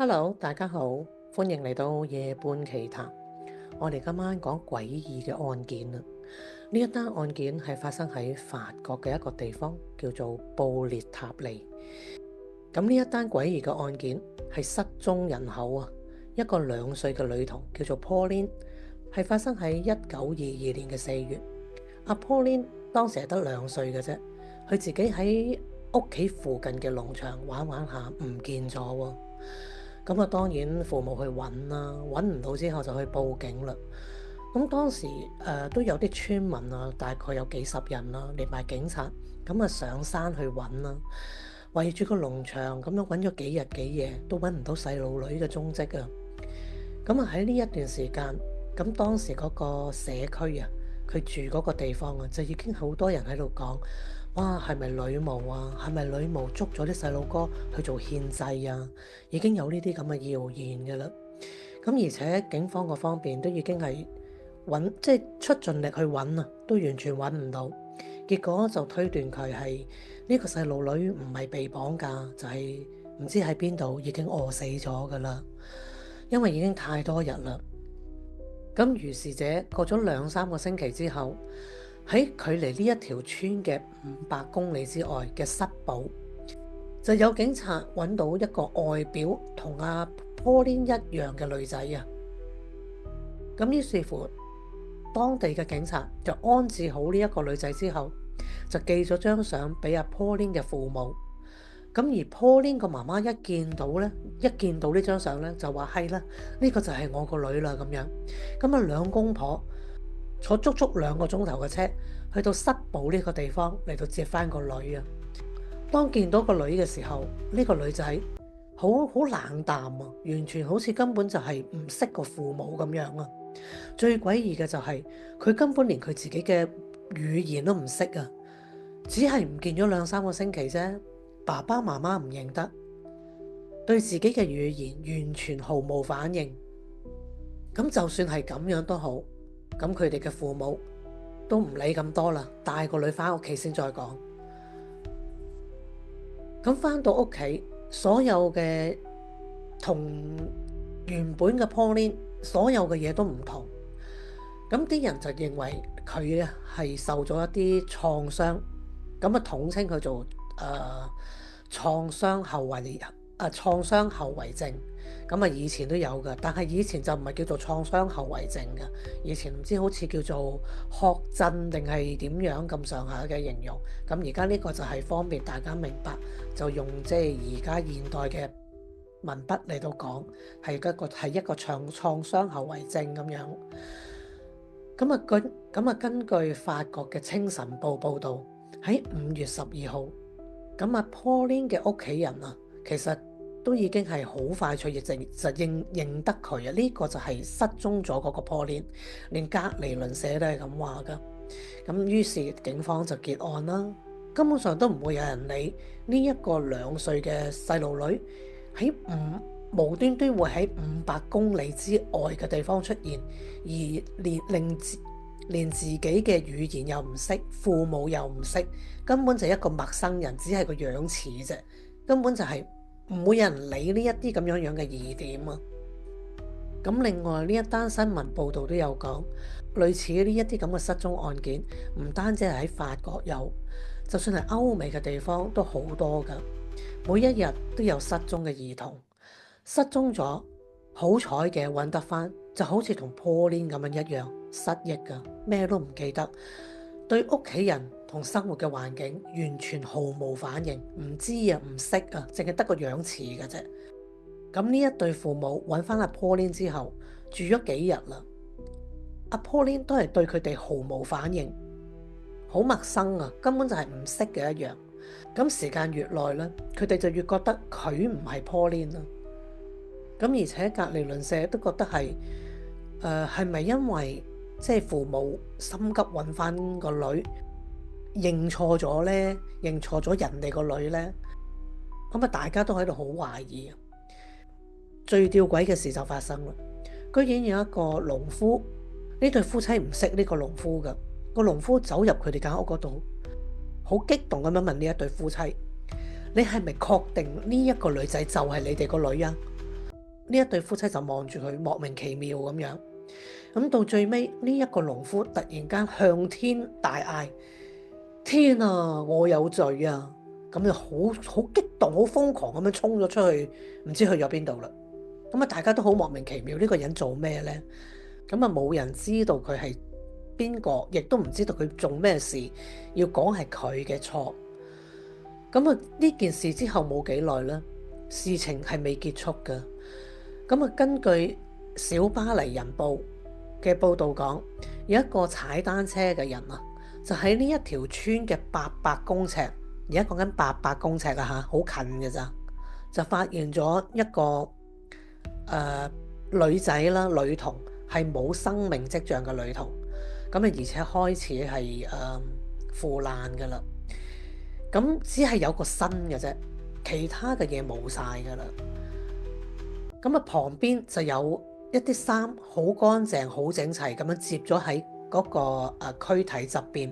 Hello，大家好，歡迎嚟到夜半奇談。我哋今晚講詭異嘅案件啦。呢一單案件係發生喺法國嘅一個地方，叫做布列塔尼。咁呢一單詭異嘅案件係失蹤人口啊，一個2歲嘅女童叫做 Pauline， 係發生喺1922年嘅4月。阿 Pauline 當時係得2歲嘅啫，佢自己喺屋企附近嘅農場玩玩下唔見咗喎。咁啊，當然父母去揾啦，揾唔到之後就去報警啦。咁當時都有啲村民啊，大概有幾十人啦，連埋警察，咁啊上山去揾啦，圍住個農場咁樣揾咗幾日幾夜，都揾唔到細路女嘅蹤跡啊。咁啊喺呢一段時間，咁當時嗰個社區啊，佢住嗰個地方啊，就已經好多人喺度講。哇，係咪女巫啊？係咪女巫捉咗啲細路哥去做獻祭啊？已經有呢啲咁嘅謠言嘅啦。咁而且警方嗰方面都已經係揾，即係出盡力去揾啊，都完全揾唔到。結果就推斷佢係呢個細路女唔係被綁架，就係唔知喺邊度已經餓死咗噶啦。因為已經太多日啦。咁如是者過咗2-3個星期之後，喺距離呢一條村嘅500公里之外嘅塞堡，就有警察揾到一個外表同阿 Pauline 一樣嘅女仔啊。咁於是乎，當地嘅警察就安置好呢一個女仔之後，就寄咗張相俾阿 Pauline 嘅父母。咁而 Pauline 個媽媽一見到呢張相咧，就話係啦，呢個就係我個女啦咁樣。咁啊，兩公婆坐足足2個鐘頭嘅車，去到塞堡呢個地方嚟到接翻個女啊。當見到個女嘅時候，呢個女仔好冷淡啊，完全好似根本就係唔識個父母咁樣啊。最詭異嘅就係佢根本連佢自己嘅語言都唔識啊，只係唔見咗2-3個星期啫。爸爸媽媽唔認得，對自己嘅語言完全毫無反應。咁就算係咁樣都好，咁佢哋嘅父母都唔理咁多啦，帶個女返屋企先再講。咁返到屋企，所有嘅同原本嘅 Pauline 所有嘅嘢都唔同。咁啲人就認為佢啊係受咗一啲創傷，咁啊統稱佢做創傷後遺症。咁啊以前都有㗎，但係以前就唔係叫做創傷後遺症㗎，以前唔知好似叫做學震定係點樣咁上下嘅形容。咁而家呢個就係方便大家明白，就用即係而家現代嘅文筆嚟到講，係一個創傷後遺症咁樣。根據法國嘅清晨報報導，喺5月12號，咁阿 Pauline 嘅屋企人啊，其實都已經係好快脆就認得佢啊！呢個就係失蹤咗嗰個 Pauline，連隔離鄰舍都係咁話噶。咁於是警方就結案啦，根本上都唔會有人理呢一個2歲嘅細路女喺無端端會喺500公里之外嘅地方出現，而連自己嘅語言又唔識，父母又唔識，根本就係一個陌生人，只係個樣似啫，根本就係唔會有人理呢一啲咁樣嘅疑點啊。咁另外呢一單新聞報導都有講，類似呢一啲咁嘅失蹤案件，唔單止係喺法國有，就算係歐美嘅地方都好多㗎，每一日都有失蹤嘅兒童。失蹤咗，好彩嘅揾得返，就好似同 Pauline 咁樣一樣失憶㗎，咩都唔記得，對屋企人同生活嘅環境完全毫無反應，唔知啊，唔識啊，淨係得個樣似嘅啫。咁呢一對父母揾返阿 Pauline 之後，住咗幾日啦，阿 Pauline 都係對佢哋毫無反應，好陌生啊，根本就係唔識嘅一樣。咁時間越耐咧，佢哋就越覺得佢唔係 Pauline 啦。咁而且隔離鄰舍都覺得係咪因為即係父母心急揾翻個女，認錯咗咧，認錯咗人哋個女咧？咁啊，大家都喺度好懷疑。最吊詭嘅事就發生啦，居然有一個農夫，呢對夫妻唔識呢個農夫㗎，個農夫走入佢哋間屋嗰度，好激動咁樣問呢一對夫妻：你係咪確定呢一個女仔就係你哋個女啊？呢一對夫妻就望住佢莫名其妙咁樣。咁到最尾呢一個農夫突然間向天大嗌：天啊，我有罪啊！咁就好激動、好瘋狂咁樣衝咗出去，唔知去咗邊度啦。咁啊，大家都好莫名其妙，呢個人做咩呢？咁啊，冇人知道佢係邊個，亦都唔知道佢做咩事，要講係佢嘅錯。咁啊，呢件事之後冇幾耐咧，事情係未結束㗎。咁啊，根據小巴黎人報嘅報導講，有一個踩單車嘅人啊，就喺呢一條村嘅800公尺，而家講緊800公尺啊嚇，好近嘅咋，就發現咗一個女仔啦，女童係冇生命跡象嘅女童，咁啊而且開始係腐爛㗎啦，咁只係有個身嘅啫，其他嘅嘢冇晒㗎啦。咁啊旁邊就有一啲衫好乾淨、好整齊咁樣接咗喺嗰個軀體側邊。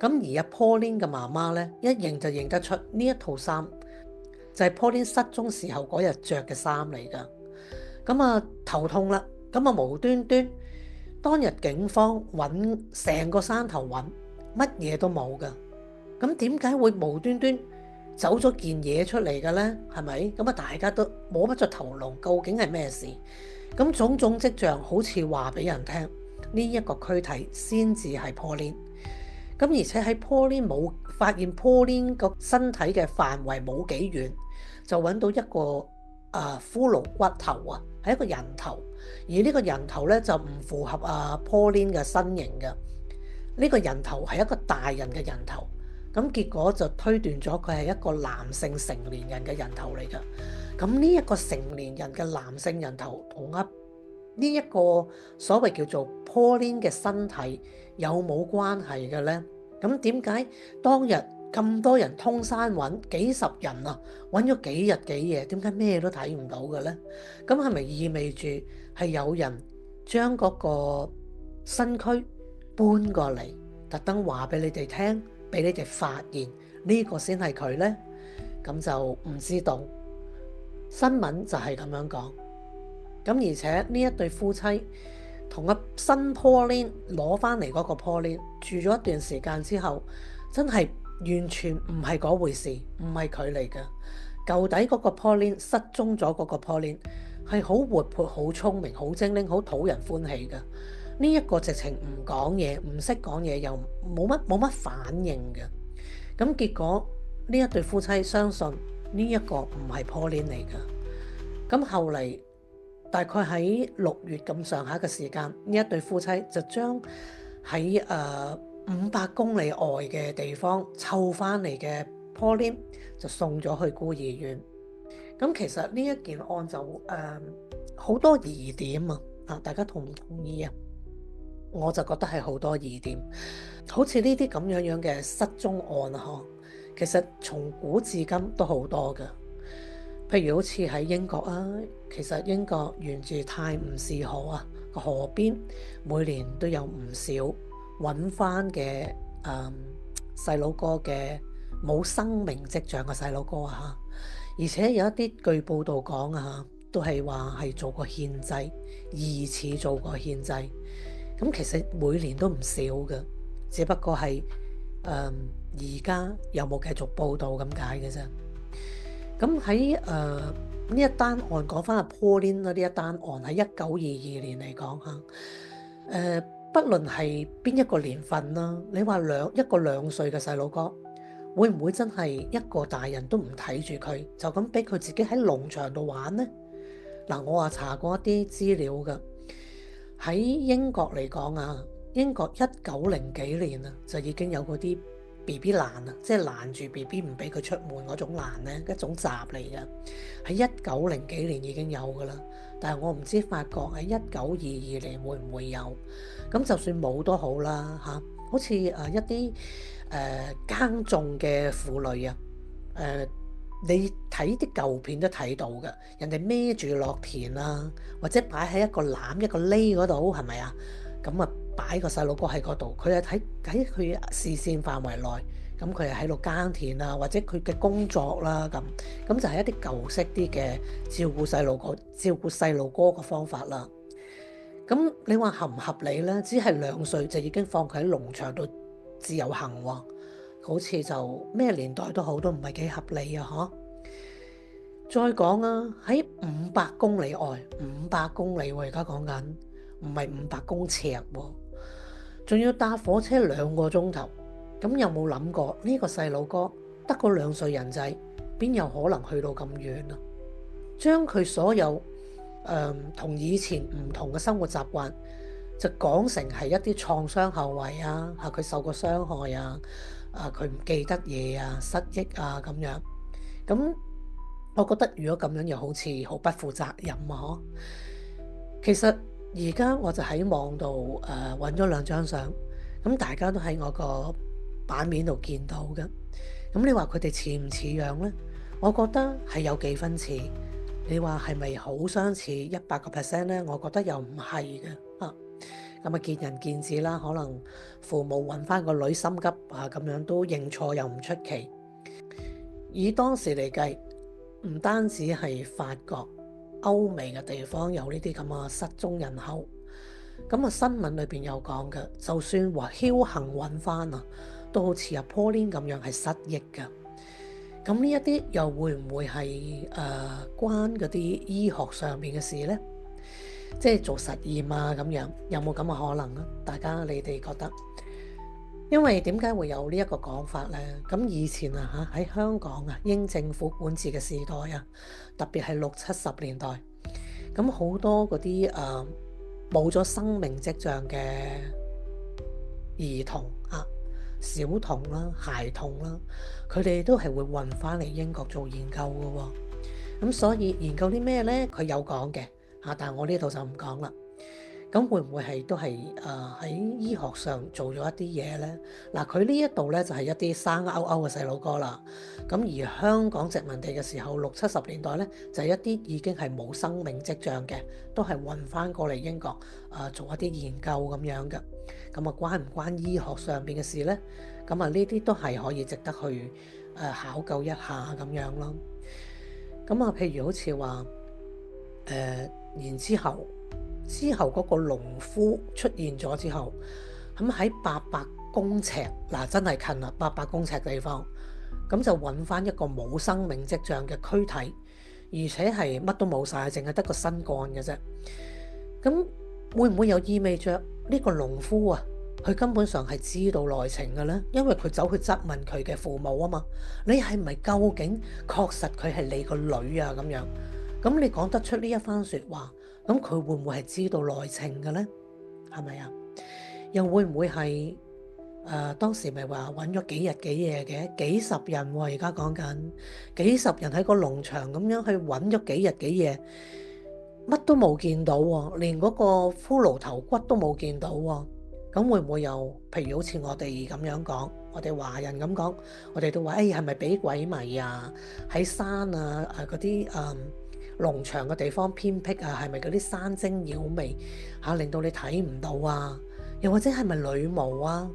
咁而阿 Pauline 嘅媽媽咧，一認就認得出呢一套衫就係 Pauline 失蹤時候嗰日着嘅衫嚟㗎。咁啊頭痛啦，咁啊無端端當日警方揾成個山頭揾，乜嘢都冇㗎。咁點解會無端端走咗件嘢出嚟嘅咧？係咪？咁啊大家都摸不着頭腦，究竟係咩事？咁種種跡象好似話俾人聽，呢一個軀體先至係 Pauline。咁而且喺 Pauline 冇發現 Pauline 個身體嘅範圍冇幾遠，就揾到一個骷髏骨頭啊，係一個人頭。而呢個人頭咧就唔符合Pauline 嘅身形嘅。呢個人頭係一個大人嘅人頭，咁結果就推斷咗佢係一個男性成年人嘅人頭嚟㗎。咁呢一個成年人嘅男性人頭同呢一個所謂叫做 Pauline 嘅身體有冇關係嘅呢？咁點解當日咁多人通山揾幾十人啊，揾咗幾日幾夜，點解咩都睇唔到嘅呢？咁係咪意味住係有人將嗰個身軀搬過嚟，特登話俾你哋聽，俾你哋發現呢個先係佢呢？咁就唔知道。新聞就係咁樣講。咁而且呢一對夫妻同個新 Pauline 攞翻嚟嗰個 Pauline 住咗一段時間之後，真係完全唔係嗰回事，唔係佢嚟嘅。舊底嗰個 Pauline 失蹤咗嗰個 Pauline 係好活潑、好聰明、好精靈、好討人歡喜嘅。呢一個直情唔講嘢，唔識講嘢，又冇乜反應嘅。咁結果呢一對夫妻相信呢一個唔係 Pauline 嚟嘅。咁後嚟大概喺6月咁上下嘅時間，呢一對夫妻就將喺500公里外嘅地方湊翻嚟嘅 Pauline 就送咗去孤兒院。咁其實呢一件案就好多疑點啊！大家同唔同意啊？我就覺得係好多疑點，好似呢啲咁樣嘅失蹤案啊，其實從古至今都好多㗎。譬如好似喺英國啊，其實英國沿住泰晤士河啊個河邊，每年都有唔少揾翻嘅細佬哥嘅冇生命跡象嘅細佬哥啊，而且有一啲據報道講啊，都係話係做過獻祭，疑似做過獻祭。咁其實每年都唔少嘅，只不過係而家有冇繼續報導咁解嘅啫。咁喺呢一單案講翻阿 Pauline 呢一單案喺1922年嚟講嚇，不論係邊一個年份啦，你話一個2歲嘅細佬哥，會唔會真係一個大人都唔睇住佢，就咁俾佢自己喺農場度玩呢？嗱，我話查過一啲資料嘅，喺英國嚟講啊，英國1900幾年啊就已經有嗰啲BB 欄啊，即係攔住 BB 唔俾佢出門嗰種欄咧，一種閘嚟嘅。喺1900幾年已經有噶啦，但係我唔知法國喺1922年會唔會有。咁就算冇都好啦嚇，好似一啲耕種嘅婦女啊，你睇啲舊片都睇到嘅，人哋孭住落田啊，或者擺喺一個籃一個籬嗰度，係咪啊？咁啊擺個細路哥喺嗰度，佢係喺佢視線範圍內，咁佢係喺度耕田啊，或者佢嘅工作啦，咁就係一啲舊式啲嘅照顧細路哥嘅方法啦。咁你話合唔合理呢？只係2歲就已經放佢喺農場度自由行喎，好似就咩年代都好，都唔係幾合理啊！嗬。再講啊，喺500公里外，500公里喎，而家講緊唔係500公尺喎，仲要搭火車2個鐘頭。咁有冇諗過呢個細路哥得個2歲人仔，邊有可能去到咁遠啊？將佢所有同以前唔同嘅生活習慣，就講成係一啲創傷後遺啊，佢受過傷害啊，佢唔記得嘢啊，失憶啊咁樣。咁我覺得如果咁樣又好似好不負責任啊！其實而家我就喺網度揾咗2張相，咁大家都喺我個版面度見到嘅。咁你話佢哋似唔似樣呢？我覺得係有幾分似。你話係咪好相似100%呢？我覺得又唔係嘅啊。咁啊見仁見智啦，可能父母揾翻個女心急啊，咁樣都認錯又唔出奇。以當時嚟計，唔單止係法國、歐美嘅地方有呢啲咁嘅失蹤人口，咁啊新聞裏邊有講嘅，就算話僥幸揾翻啊，都好似阿 Pauline 咁樣係失憶嘅。咁呢一啲又會唔會係關嗰啲醫學上面嘅事呢？即係做實驗啊咁樣，有冇咁嘅可能啊？大家你哋覺得？因為點解會有呢一個講法呢？咁以前啊喺香港啊英政府管治嘅時代啊，特別係60、70年代，咁好多嗰啲冇咗生命跡象嘅兒童啊、小童啦、孩童啦，佢哋都係會運翻嚟英國做研究嘅喎。咁所以研究啲咩呢？佢有講嘅嚇，但係我呢度就唔講啦。咁會唔會係都係喺醫學上做咗一啲嘢呢？嗱，佢呢一度呢就係一啲生勾勾嘅細路哥啦。咁而香港殖民地嘅時候，60、70年代呢，就係一啲已經係冇生命跡象嘅，都係運翻過嚟英國做一啲研究咁樣嘅。咁啊關唔關醫學上邊嘅事呢？咁啊呢啲都係可以值得去考究一下咁樣咯。咁啊譬如好似話然之後嗰個農夫出現咗之後，咁喺800公尺嗱，真係近啦，800公尺地方，咁就揾翻一個冇生命跡象嘅軀體，而且係乜都冇晒，淨係得個身幹嘅啫。咁會唔會有意味着呢個農夫啊，佢根本上係知道內情嘅呢？因為佢走去質問佢嘅父母啊嘛，你係咪究竟確實佢係你個女啊咁樣？咁你講得出呢一番説話？咁佢會唔會係知道內情嘅呢？係咪啊？又會唔會係當時咪話揾咗幾日幾夜嘅幾十人喎？而家講緊幾十人喺個農場咁樣去揾咗幾日幾夜，乜都冇見到喎，連嗰個骷髏頭骨都冇見到喎。咁會唔會又譬如好似我哋咁樣講，我哋華人咁講，我哋都話誒係咪俾鬼迷啊？喺山啊嗰啲農場嘅地方偏僻啊，係咪嗰啲山精妖魅令到你睇唔到啊？又或者係咪女巫啊？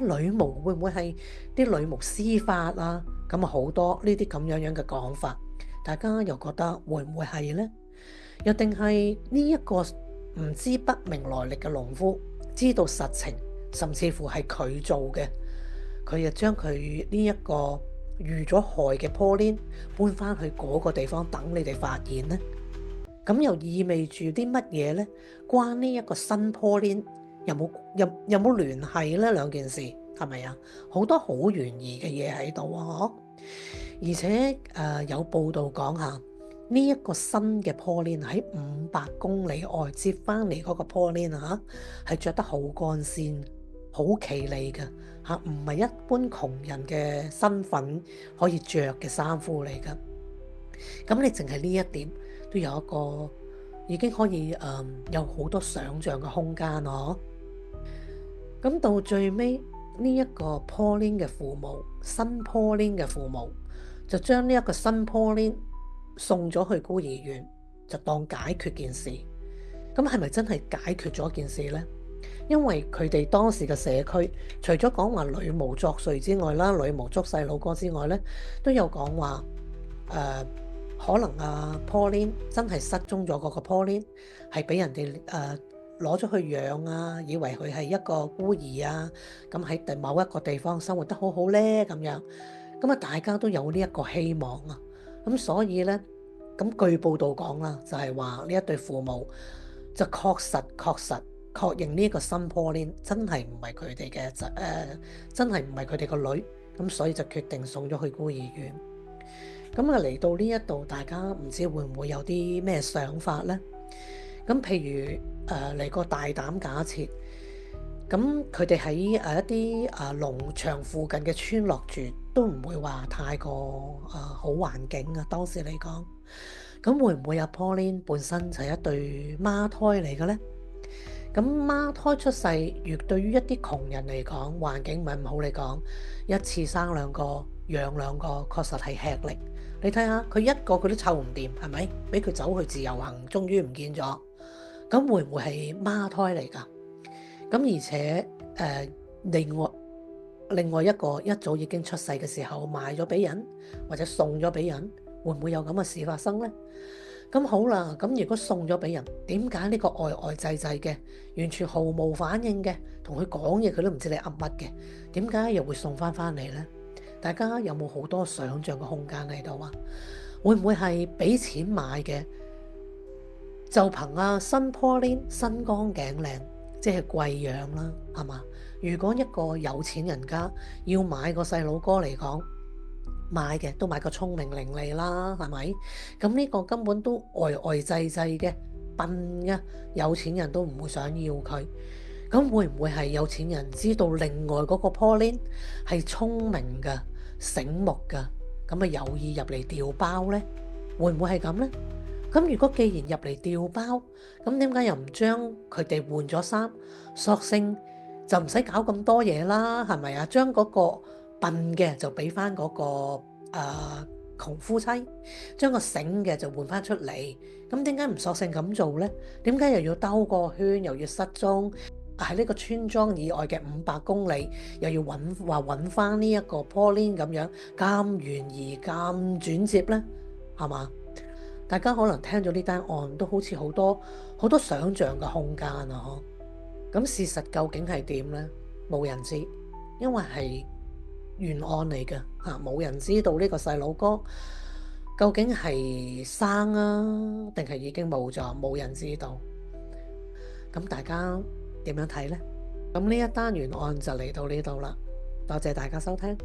女巫會唔會係啲女巫施法啊？咁啊好多呢啲咁樣嘅講法，大家又覺得會唔會係呢？又定係呢一個唔知不明來歷嘅農夫知道實情，甚至乎係佢做嘅，佢就將佢呢一個遇咗害嘅 Pauline 搬翻去嗰個地方等你哋發現呢？咁又意味住啲乜嘢呢？關呢一個新 Pauline 有冇聯繫呢？兩件事係咪啊？好多好懸疑嘅嘢喺度啊！而且有報道講下呢一個新嘅 Pauline 喺500公里外接翻嚟嗰個 Pauline 係着得好乾鮮、好企理嘅。唔係一般窮人嘅身份可以着嘅衫褲嚟㗎。咁你淨係呢一點都有一個已經可以有好多想像嘅空間咯。咁到最尾呢一個 Pauline 嘅父母，新 Pauline 嘅父母就將呢一個新 Pauline 送咗去孤兒院，就當解決件事。咁係咪真係解決咗件事呢？因為佢哋當時嘅社區，除咗講話女巫作祟之外啦，女巫捉細佬哥之外咧，都有講話可能Pauline 真係失蹤咗嗰個 Pauline 係俾人哋攞咗去養啊，以為佢係一個孤兒啊，咁喺某一個地方生活得好好咧咁樣，咁啊大家都有呢一個希望啊，咁所以咧，咁據報道講啦，就係話呢一對父母就確認呢個新 Pauline 真係唔係佢哋嘅真係唔係佢哋個女，咁所以就決定送咗去孤兒院。咁啊嚟到呢一度，大家唔知會唔會有啲咩想法呢？咁譬如嚟個大膽假設，咁佢哋喺一啲農場附近嘅村落住，都唔會話太過好環境啊。當時嚟講，咁會唔會Pauline本身就係一對孖胎嚟嘅呢？咁孖胎出世，如對於一啲窮人嚟講，環境唔係咁好嚟講，一次生兩個，養兩個，確實係吃力。你睇下，佢一個佢都湊唔掂，係咪？俾佢走去自由行，終於唔見咗。咁會唔會係孖胎嚟㗎？咁而且另外一個一早已經出世嘅時候賣咗俾人，或者送咗俾人，會唔會有咁嘅事發生呢？咁好啦，咁如果送咗俾人，點解呢個呆呆滯滯嘅，完全毫無反應嘅，同佢講嘢佢都唔知你噏乜嘅，點解又會送翻嚟呢？大家有冇好多想像嘅空間喺度啊？會唔會係俾錢買嘅？就憑新 Pauline 身光頸靚，即係貴養啦，係嘛？如果一個有錢人家要買個細佬哥嚟講，買嘅都買個聰明伶俐啦，係咪？咁呢個根本都呆呆滯滯嘅笨嘅，有錢人都唔會想要佢。咁會唔會係有錢人知道另外嗰個 Pauline 係聰明嘅、醒目嘅，咁有意入嚟調包呢？會唔會係咁呢？咁如果既然入嚟調包，咁點解又唔將佢哋換咗衫，索性就唔使搞咁多嘢啦？係咪啊？將嗰個笨嘅就俾翻嗰個窮夫妻，將個醒嘅就換翻出嚟。咁點解唔索性咁做呢？點解又要兜個圈，又要失蹤喺呢個村莊以外嘅500公里，又要揾翻呢一個 Pauline 咁樣咁懸疑咁轉接呢？係嘛？大家可能聽咗呢單案都好似好多想像嘅空間啊！咁事實究竟係點呢？冇人知，因為係懸案嚟嘅嚇，冇人知道呢個細佬哥究竟係生啊定係已經冇咗，冇人知道。咁大家點樣睇呢？咁呢一單懸案就嚟到呢度啦，多謝大家收聽。